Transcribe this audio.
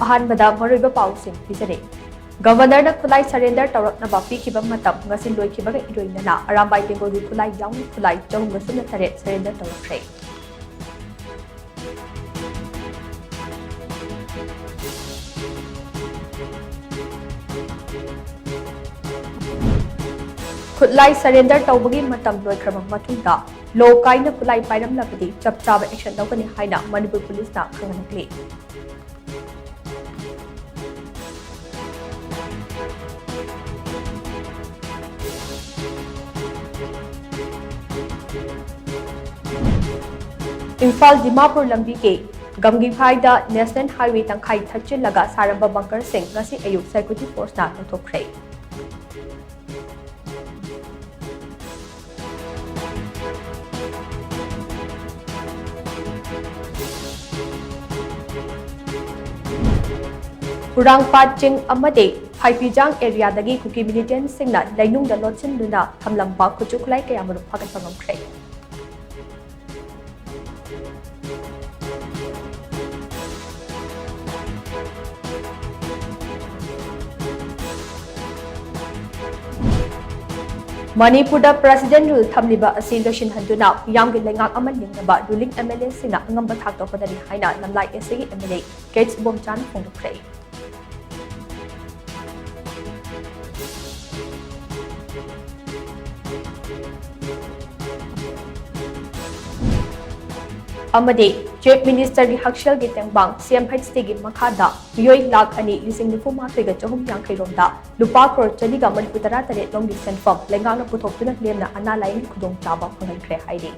ꯑꯍꯥꯟꯕꯗ ꯃꯔꯨꯑꯣꯏꯕ ꯄꯥꯎꯁꯤꯡ ꯄꯤꯖꯔꯦ꯫ ꯒꯕꯔꯅꯔꯅ ꯈꯨꯠꯂꯥꯏ ꯁꯔꯦꯟꯗꯔ ꯇꯧꯔꯛꯅꯕ ꯄꯤꯈꯤꯕ ꯃꯇꯝ ꯉꯁꯤ ꯂꯣꯏꯈꯤꯕꯒ ꯏꯔꯣꯏꯅꯅ ꯑꯔꯥꯝꯕꯥꯏ ꯕꯦꯡꯒꯣꯜꯒꯤ ꯈꯨꯠꯂꯥꯏ ꯌꯥꯎꯅ ꯈꯨꯠꯂꯥꯏ 408 ꯁꯔꯦꯟꯗꯔ ꯇꯧꯔꯛꯈ꯭ꯔꯦ꯫ ꯈꯨꯠꯂꯥꯏ ꯁꯔꯦꯟꯗꯔ ꯇꯧꯕꯒꯤ ꯃꯇꯝ ꯂꯣꯏꯈ꯭ꯔꯕ ꯃꯇꯨꯡꯗ ꯂꯣ ꯀꯥꯏꯅ ꯈꯨꯠꯂꯥꯏ ꯄꯥꯏꯔꯝꯂꯕꯗꯤ ꯆꯞ ꯆꯥꯕ ꯑꯦꯛꯁꯟ ꯂꯧꯒꯅꯤ ꯍꯥꯏꯅ ꯃꯅꯤꯄꯨꯔ ꯄꯨꯂꯤꯁꯅ ꯈꯪꯍꯟꯈ꯭ꯔꯦ꯫ इम्फाल दिमापुर लंबी के गमगीफाईदा नेशनल हाईवे तंखाई थच्चिल्लगा सारंबा बंकर सिंह ngasi ayuk security force na lौथोखरे। उरांगपाट चिंग अमदे फाइपीजांग एरियादगी कुकी मिलिटेंट सिंगना लैनुंगदा लोटसिनदुना थमलंबा खुचुखलाई कयामरुक फागटपा ngमख्रे। मणिपुर प्रेसिडेंट रूल थमलिबा असी लोशिनहंदुना मियामगी लेंगाक अमा लिंगनबा रूलिंग एमएलए सिंगना अंगंबा थाक तौपदरी हाइना लमलाई एसएगी एमएलए गेट्स बोमचान फोंदुखरे। अमदे चीफ मिनिस्टर की हक्सल की तेंबांग CMHT की मखादा मियोई लाख अनि लिसिंग निफु माथोइगा चहुम यांखैरोमदा लुपा करोड़ चलीगा मणिपुर 13 लोंगी सेंफम लेंगांगना पुथोक्तुना लेमना अना लाइंग खुदोंग चाबा फंगनख्रे हाइरे।